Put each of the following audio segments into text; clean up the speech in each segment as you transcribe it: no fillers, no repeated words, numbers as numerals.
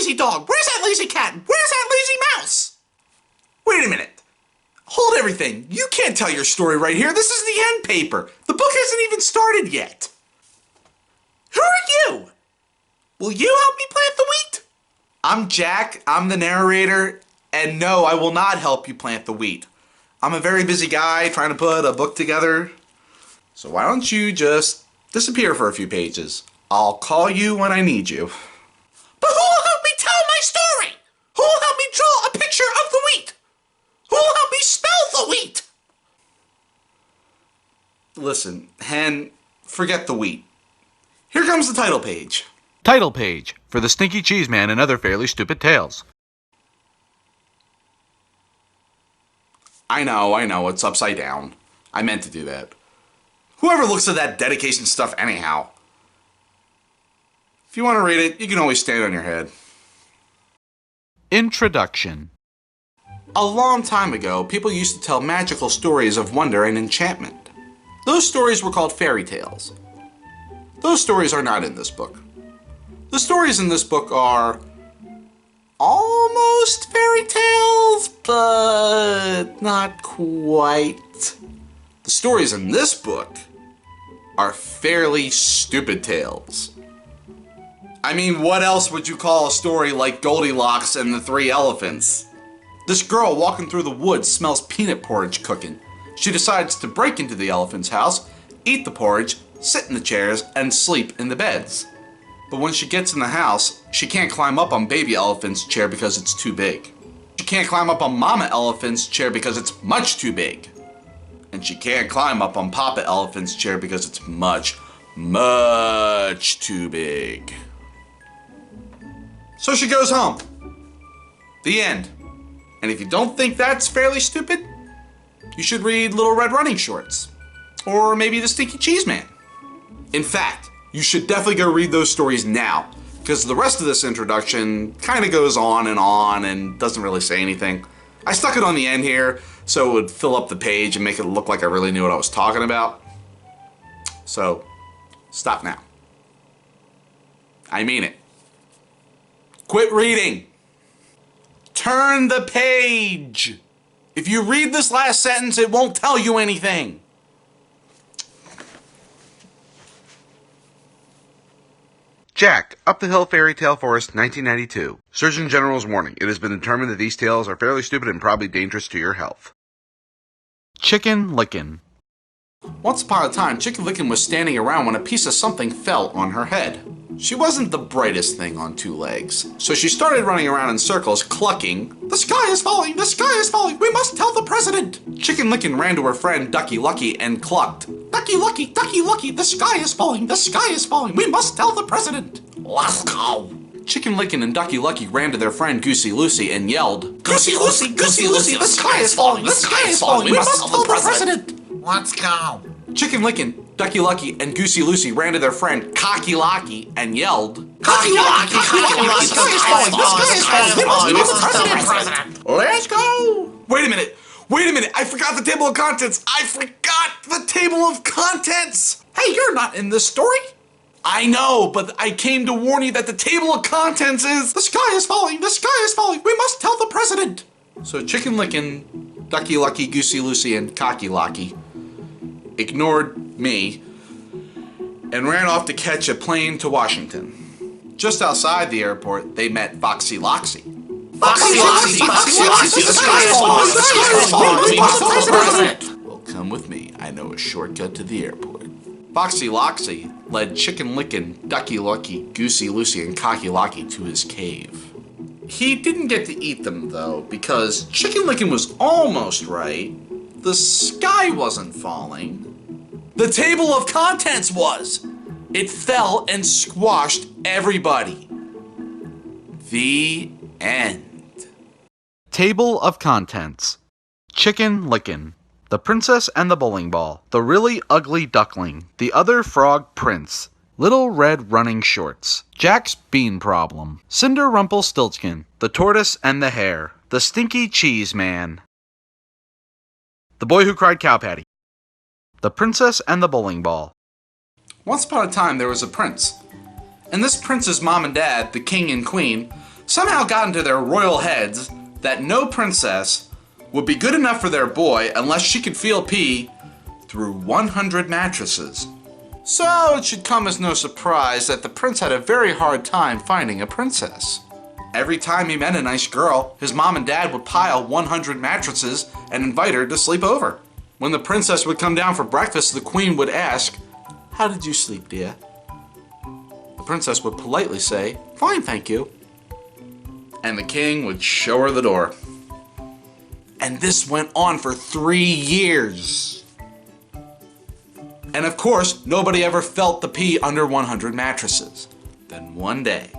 lazy dog? Where's that lazy cat? Where's that lazy mouse? Wait a minute. Hold everything. You can't tell your story right here. This is the end paper. The book hasn't even started yet. Who are you? Will you help me plant the wheat? I'm Jack. I'm the narrator. And no, I will not help you plant the wheat. I'm a very busy guy trying to put a book together. So why don't you just disappear for a few pages? I'll call you when I need you. But who will help me tell my story? Who will help me draw a picture of the wheat? Who will help me spell the wheat? Listen, Hen, forget the wheat. Here comes the title page. Title page for the Stinky Cheese Man and Other Fairly Stupid Tales. I know, it's upside down. I meant to do that. Whoever looks at that dedication stuff anyhow. If you want to read it, you can always stand on your head. Introduction. A long time ago, people used to tell magical stories of wonder and enchantment. Those stories were called fairy tales. Those stories are not in this book. The stories in this book are almost fairy tales, but not quite. The stories in this book are fairly stupid tales. I mean, what else would you call a story like Goldilocks and the Three Elephants? This girl walking through the woods smells peanut porridge cooking. She decides to break into the elephant's house, eat the porridge, sit in the chairs, and sleep in the beds. But when she gets in the house, she can't climb up on baby elephant's chair because it's too big. She can't climb up on mama elephant's chair because it's much too big. And she can't climb up on papa elephant's chair because it's much, much too big. So she goes home. The end. And if you don't think that's fairly stupid, you should read Little Red Running Shorts. Or maybe The Stinky Cheese Man. In fact, you should definitely go read those stories now, because the rest of this introduction kind of goes on and doesn't really say anything. I stuck it on the end here so it would fill up the page and make it look like I really knew what I was talking about. So, stop now. I mean it. Quit reading. Turn the page. If you read this last sentence, it won't tell you anything. Jack, Up the Hill Fairy Tale Forest, 1992. Surgeon General's warning. It has been determined that these tales are fairly stupid and probably dangerous to your health. Chicken Licken. Once upon a time, Chicken Licken was standing around when a piece of something fell on her head. She wasn't the brightest thing on two legs, so she started running around in circles, clucking, "The sky is falling! The sky is falling! We must tell the president!" Chicken Licken ran to her friend Ducky Lucky and clucked, "Ducky Lucky! Ducky Lucky! The sky is falling! The sky is falling! We must tell the president!" Let's go! Chicken Licken and Ducky Lucky ran to their friend Goosey Lucy and yelled, "Goosey Lucy! Goosey Lucy! The sky is falling! The sky is falling! We must tell the president!" Let's go! Chicken Licken, Ducky Lucky, and Goosey Lucy ran to their friend Cocky Locky and yelled, "Cocky Locky! Cocky Locky! The sky is falling! The sky is falling! We must tell the president! Let's go!" Wait a minute! I forgot the table of contents! I forgot the table of contents! Hey, you're not in this story! I know, but I came to warn you that the table of contents is, "The sky is falling! The sky is falling! We must tell the president!" So Chicken Licken, Ducky Lucky, Goosey Lucy, and Cocky Locky ignored me and ran off to catch a plane to Washington. Just outside the airport, they met Foxy Loxy. "Foxy Loxy! Foxy Loxy! The sky is falling! The sky is falling! We must tell the president!" "Well, come with me. I know a shortcut to the airport." Foxy Loxy led Chicken Licken, Ducky Lucky, Goosey Lucy, and Cocky Locky to his cave. He didn't get to eat them, though, because Chicken Licken was almost right. The sky wasn't falling. The table of contents was. It fell and squashed everybody. The end. Table of Contents. Chicken Licken. The Princess and the Bowling Ball. The Really Ugly Duckling. The Other Frog Prince. Little Red Running Shorts. Jack's Bean Problem. Cinderella, The Tortoise and the Hare. The Stinky Cheese Man. The Boy Who Cried Cow Patty. The Princess and the Bowling Ball. Once upon a time there was a prince. And this prince's mom and dad, the king and queen, somehow got into their royal heads that no princess would be good enough for their boy unless she could feel pee through 100 mattresses. So it should come as no surprise that the prince had a very hard time finding a princess. Every time he met a nice girl, his mom and dad would pile 100 mattresses and invite her to sleep over. When the princess would come down for breakfast, the queen would ask, "How did you sleep, dear?" The princess would politely say, "Fine, thank you." And the king would show her the door. And this went on for 3 years. And of course, nobody ever felt the pee under 100 mattresses. Then one day,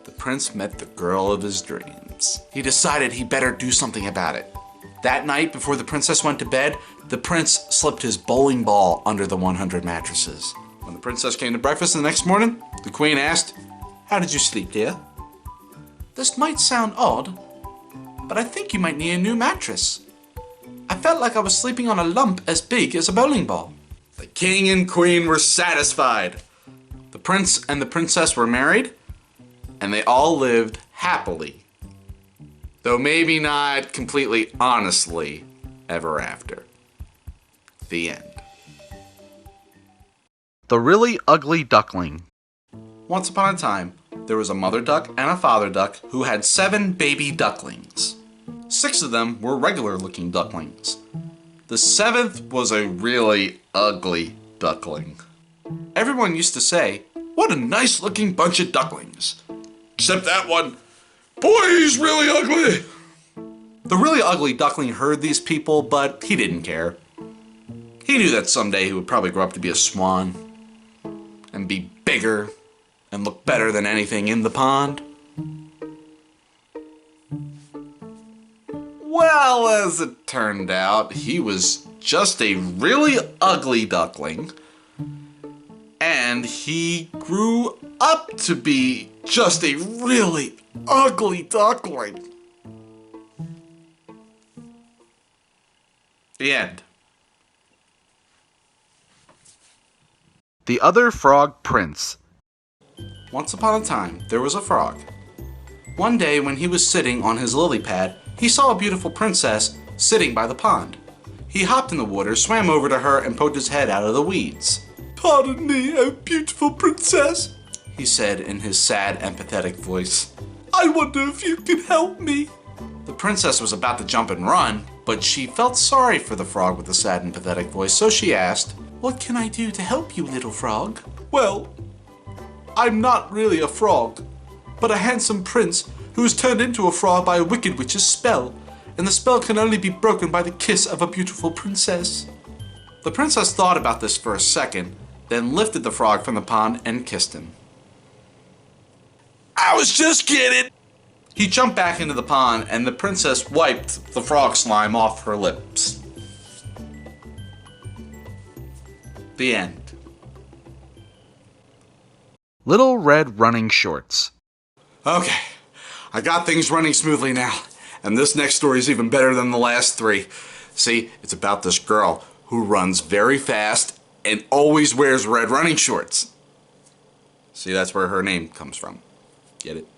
the prince met the girl of his dreams. He decided he better do something about it. That night, before the princess went to bed, the prince slipped his bowling ball under the 100 mattresses. When the princess came to breakfast the next morning, the queen asked, "How did you sleep, dear?" "This might sound odd, but I think you might need a new mattress. I felt like I was sleeping on a lump as big as a bowling ball." The king and queen were satisfied. The prince and the princess were married, and they all lived happily, though maybe not completely honestly, ever after. The end. The Really Ugly Duckling. Once upon a time, there was a mother duck and a father duck who had 7 baby ducklings. 6 of them were regular-looking ducklings. The 7th was a really ugly duckling. Everyone used to say, "What a nice-looking bunch of ducklings." Except that one. "Boy, he's really ugly." The really ugly duckling heard these people, but he didn't care. He knew that someday he would probably grow up to be a swan and be bigger and look better than anything in the pond. Well, as it turned out, he was just a really ugly duckling, and he grew up to be just a really ugly duckling. The end. The Other Frog Prince. Once upon a time, there was a frog. One day when he was sitting on his lily pad, he saw a beautiful princess sitting by the pond. He hopped in the water, swam over to her, and poked his head out of the weeds. "Pardon me, oh beautiful princess," he said in his sad, empathetic voice. "I wonder if you can help me." The princess was about to jump and run, but she felt sorry for the frog with the sad and pathetic voice, so she asked, "What can I do to help you, little frog?" "Well, I'm not really a frog, but a handsome prince who was turned into a frog by a wicked witch's spell, and the spell can only be broken by the kiss of a beautiful princess." The princess thought about this for a second, then lifted the frog from the pond and kissed him. "I was just kidding." He jumped back into the pond, and the princess wiped the frog slime off her lips. The end. Little Red Running Shorts. Okay, I got things running smoothly now, and this next story is even better than the last 3. See, it's about this girl who runs very fast and always wears red running shorts. See, that's where her name comes from. Get it?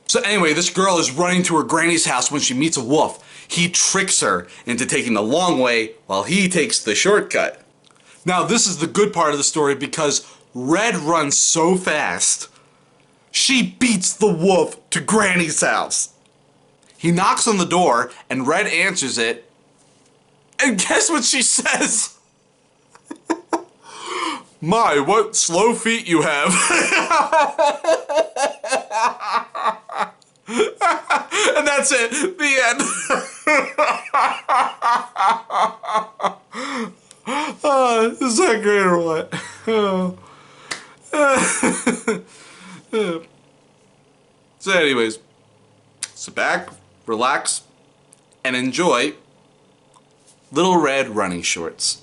So anyway, this girl is running to her granny's house when she meets a wolf. He tricks her into taking the long way while he takes the shortcut. Now, this is the good part of the story because Red runs so fast, she beats the wolf to Granny's house. He knocks on the door, and Red answers it, and guess what she says? "My, what slow feet you have." And that's it. The end. Is that great or what? So anyways, sit back, relax, and enjoy Little Red Running Shorts.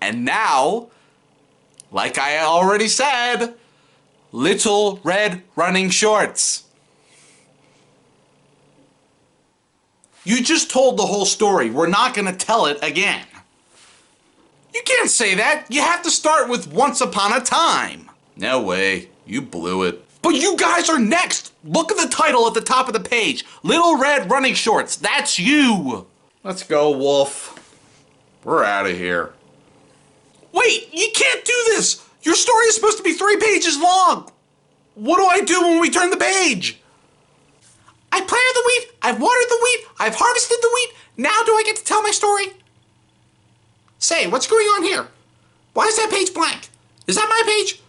And now, like I already said, Little Red Running Shorts. You just told the whole story. We're not going to tell it again. You can't say that. You have to start with once upon a time. No way. You blew it. But you guys are next. Look at the title at the top of the page. Little Red Running Shorts. That's you. Let's go, Wolf. We're out of here. Wait, you can't do this. Your story is supposed to be 3 pages long. What do I do when we turn the page? I planted the wheat. I've watered the wheat. I've harvested the wheat. Now do I get to tell my story? Say, what's going on here? Why is that page blank? Is that my page?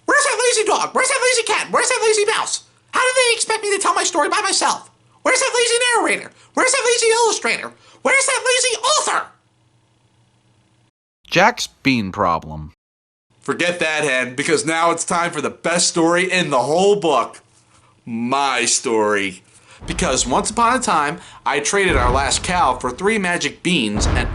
Where's that lazy dog? Where's that lazy cat? Where's that lazy mouse? How do they expect me to tell my story by myself? Where's that lazy narrator? Where's that lazy illustrator? Where's that lazy author? Jack's bean problem. Forget that, Hen, because now it's time for the best story in the whole book. My story. Because once upon a time, I traded our last cow for 3 magic beans and...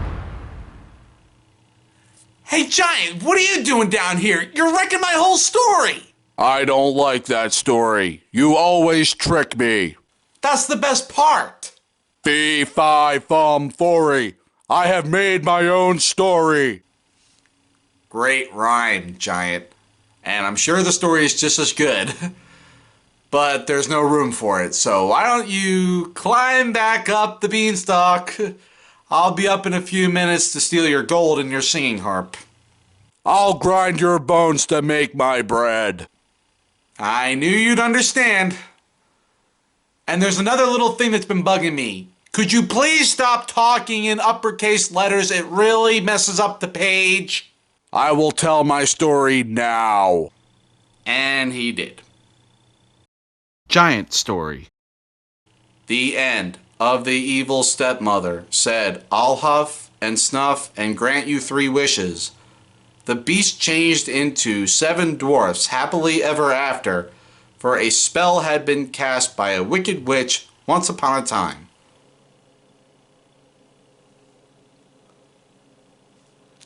Hey, Giant, what are you doing down here? You're wrecking my whole story. I don't like that story. You always trick me. That's the best part. Fee, fi, fum, fooey. I have made my own story. Great rhyme, Giant. And I'm sure the story is just as good. But there's no room for it, so why don't you climb back up the beanstalk? I'll be up in a few minutes to steal your gold and your singing harp. I'll grind your bones to make my bread. I knew you'd understand. And there's another little thing that's been bugging me. Could you please stop talking in uppercase letters? It really messes up the page. I will tell my story now. And he did. Giant story. The end of the evil stepmother said, I'll huff and snuff and grant you 3 wishes. The beast changed into 7 dwarfs happily ever after, for a spell had been cast by a wicked witch once upon a time.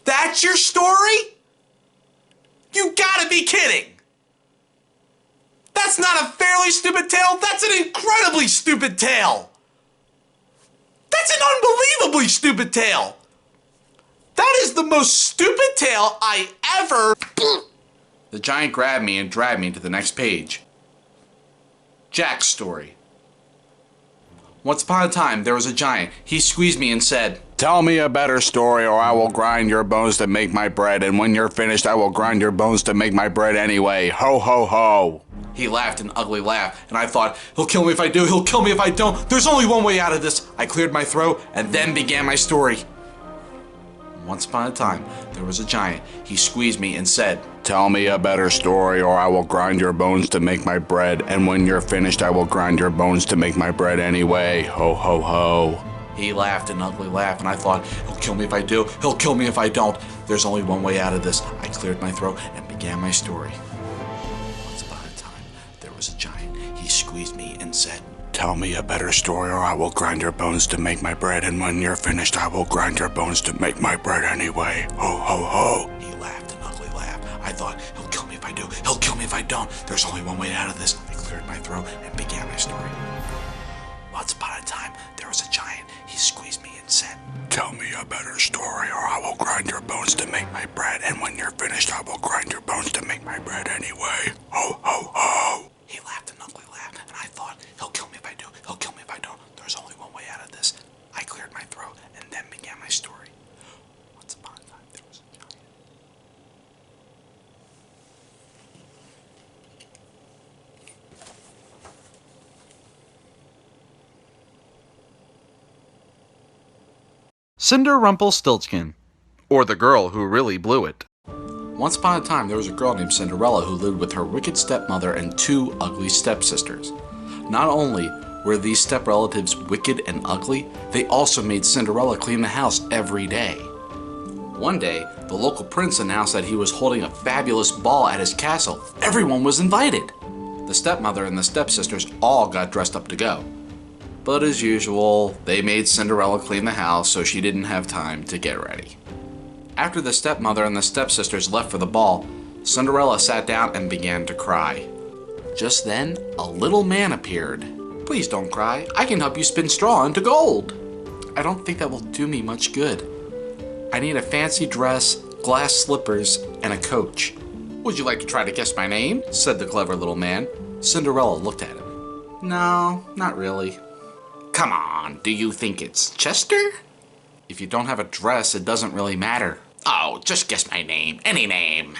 That's your story? You gotta be kidding! That's not a fairly stupid tale, that's an incredibly stupid tale! That's an unbelievably stupid tale! That is the most stupid tale I ever... The giant grabbed me and dragged me to the next page. Jack's story. Once upon a time, there was a giant. He squeezed me and said, Tell me a better story or I will grind your bones to make my bread, and when you're finished I will grind your bones to make my bread anyway. Ho ho ho. He laughed an ugly laugh, and I thought, he'll kill me if I do, he'll kill me if I don't. There's only one way out of this. I cleared my throat and then began my story. Once upon a time, there was a giant. He squeezed me and said, Tell me a better story or I will grind your bones to make my bread, and when you're finished I will grind your bones to make my bread anyway. Ho ho ho. He laughed an ugly laugh, and I thought, he'll kill me if I do, he'll kill me if I don't. There's only one way out of this. I cleared my throat and began my story. Once upon a time, there was a giant. He squeezed me and said, Tell me a better story or I will grind your bones to make my bread, and when you're finished I will grind your bones to make my bread anyway. Ho ho ho. He laughed an ugly laugh. I thought, he'll kill me if I do, he'll kill me if I don't. There's only one way out of this. I cleared my throat and began my story. Once upon a time, there was a giant. He squeezed me and said, Tell me a better story or I will grind your bones to make my bread, and when you're finished I will grind your bones to make my bread anyway. Ho ho ho. He laughed an ugly laugh, and I thought, he'll kill me if I do, he'll kill me if I don't. There's only one way out of this. I cleared my throat and then began my story. Once upon a time, there was a giant. Cinderrumpelstiltskin, or the girl who really blew it. Once upon a time, there was a girl named Cinderella who lived with her wicked stepmother and 2 ugly stepsisters. Not only were these step-relatives wicked and ugly, they also made Cinderella clean the house every day. One day, the local prince announced that he was holding a fabulous ball at his castle. Everyone was invited. The stepmother and the stepsisters all got dressed up to go. But as usual, they made Cinderella clean the house so she didn't have time to get ready. After the stepmother and the stepsisters left for the ball, Cinderella sat down and began to cry. Just then, a little man appeared. Please don't cry. I can help you spin straw into gold. I don't think that will do me much good. I need a fancy dress, glass slippers, and a coach. Would you like to try to guess my name? Said the clever little man. Cinderella looked at him. No, not really. Come on, do you think it's Chester? If you don't have a dress, it doesn't really matter. Oh, just guess my name, any name.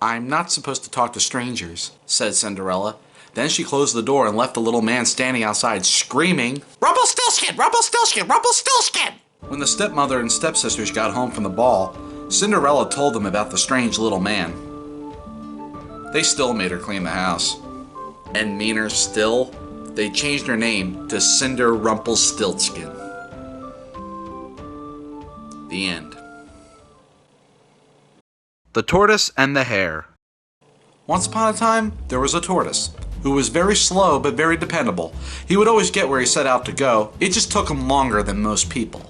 I'm not supposed to talk to strangers, said Cinderella. Then she closed the door and left the little man standing outside screaming, Rumpelstiltskin! Rumpelstiltskin! Rumpelstiltskin! When the stepmother and stepsisters got home from the ball, Cinderella told them about the strange little man. They still made her clean the house. And meaner still, they changed her name to Cinder Rumpelstiltskin. The end. The Tortoise and the Hare. Once upon a time, there was a tortoise who was very slow but very dependable. He would always get where he set out to go. It just took him longer than most people.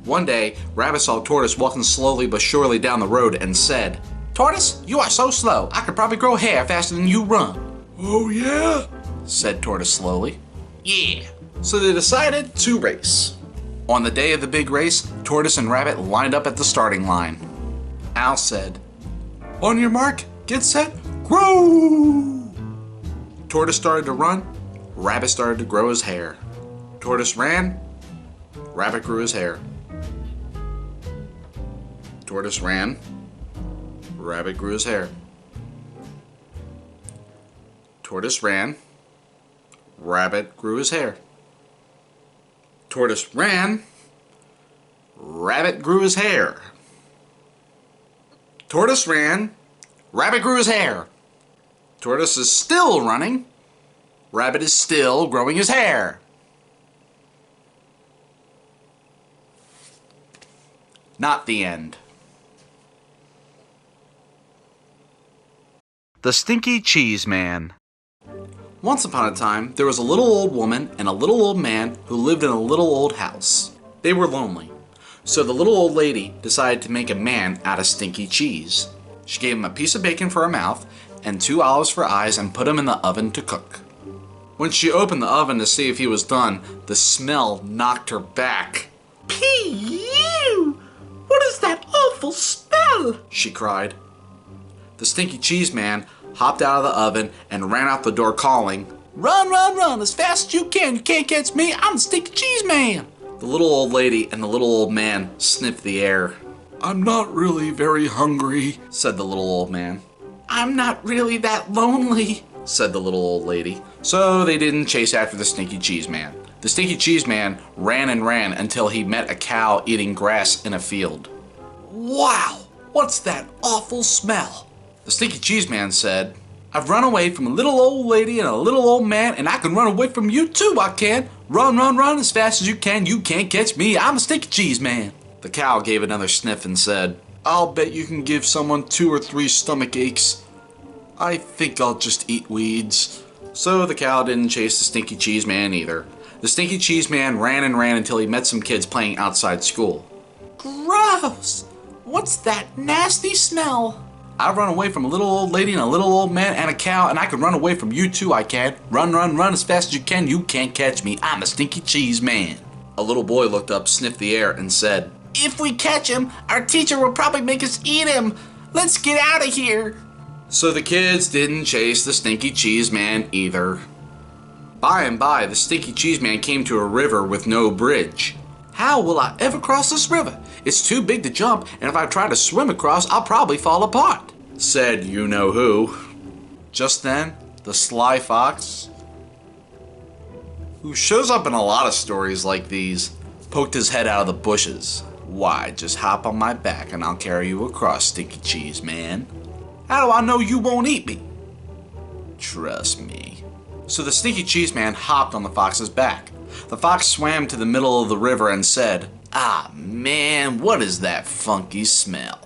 One day, Rabbit saw Tortoise walking slowly but surely down the road and said, Tortoise, you are so slow. I could probably grow hair faster than you run. Oh yeah? Said Tortoise slowly. Yeah. So they decided to race. On the day of the big race, Tortoise and Rabbit lined up at the starting line. Al said, On your mark, get set, grow! Tortoise started to run. Rabbit started to grow his hair. Tortoise ran. Rabbit grew his hair. Tortoise ran. Rabbit grew his hair. Tortoise ran. Rabbit grew his hair. Tortoise ran. Rabbit grew his hair. Tortoise ran. Rabbit grew his hair. Tortoise is still running. Rabbit is still growing his hair. Not the end. The Stinky Cheese Man. Once upon a time, there was a little old woman and a little old man who lived in a little old house. They were lonely. So the little old lady decided to make a man out of stinky cheese. She gave him a piece of bacon for a mouth and 2 olives for eyes and put him in the oven to cook. When she opened the oven to see if he was done, the smell knocked her back. Pee-ew! What is that awful smell? She cried. The Stinky Cheese Man hopped out of the oven and ran out the door calling, Run, run, run as fast as you can. You can't catch me. I'm the Stinky Cheese Man. The little old lady and the little old man sniffed the air. I'm not really very hungry, said the little old man. I'm not really that lonely, said the little old lady. So they didn't chase after the Stinky Cheese Man. The Stinky Cheese Man ran and ran until he met a cow eating grass in a field. Wow, what's that awful smell? The Stinky Cheese Man said, I've run away from a little old lady and a little old man, and I can run away from you too, I can. Run, run, run as fast as you can. You can't catch me. I'm a Stinky Cheese Man. The cow gave another sniff and said, I'll bet you can give someone 2 or 3 stomach aches. I think I'll just eat weeds. So the cow didn't chase the Stinky Cheese Man either. The Stinky Cheese Man ran and ran until he met some kids playing outside school. Gross! What's that nasty smell? I've run away from a little old lady and a little old man and a cow, and I can run away from you too, I can. Run, run, run as fast as you can. You can't catch me. I'm a Stinky Cheese Man. A little boy looked up, sniffed the air, and said, If we catch him, our teacher will probably make us eat him. Let's get out of here. So the kids didn't chase the Stinky Cheese Man either. By and by, the Stinky Cheese Man came to a river with no bridge. How will I ever cross this river? It's too big to jump, and if I try to swim across, I'll probably fall apart, said you-know-who. Just then, the sly fox, who shows up in a lot of stories like these, poked his head out of the bushes. Why, just hop on my back and I'll carry you across, Stinky Cheese Man. How do I know you won't eat me? Trust me. So the Stinky Cheese Man hopped on the fox's back. The fox swam to the middle of the river and said, Ah, man, what is that funky smell?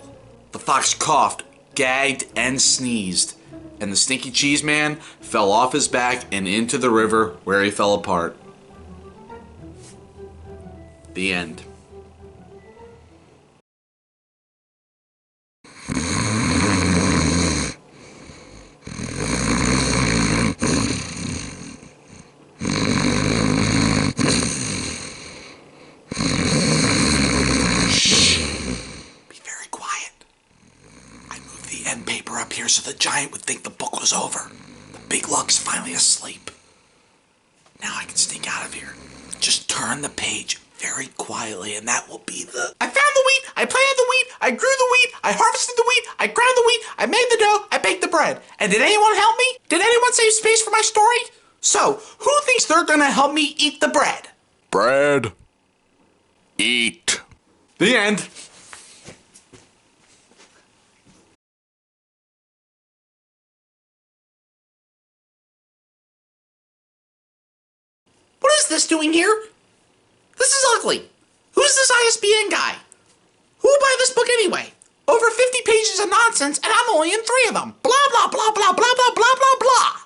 The fox coughed, gagged, and sneezed, and the Stinky Cheese Man fell off his back and into the river where he fell apart. The end. up here so the giant would think the book was over. The big lug's finally asleep. Now I can sneak out of here. Just turn the page very quietly, and that will be the... I found the wheat, I planted the wheat, I grew the wheat, I harvested the wheat, I ground the wheat, I made the dough, I baked the bread. And did anyone help me? Did anyone save space for my story? So, who thinks they're gonna help me eat the bread? Bread. Eat. The end. What is this doing here? This is ugly. Who's this ISBN guy? Who will buy this book anyway? Over 50 pages of nonsense, and I'm only in 3 of them. Blah, blah, blah, blah, blah, blah, blah, blah, blah.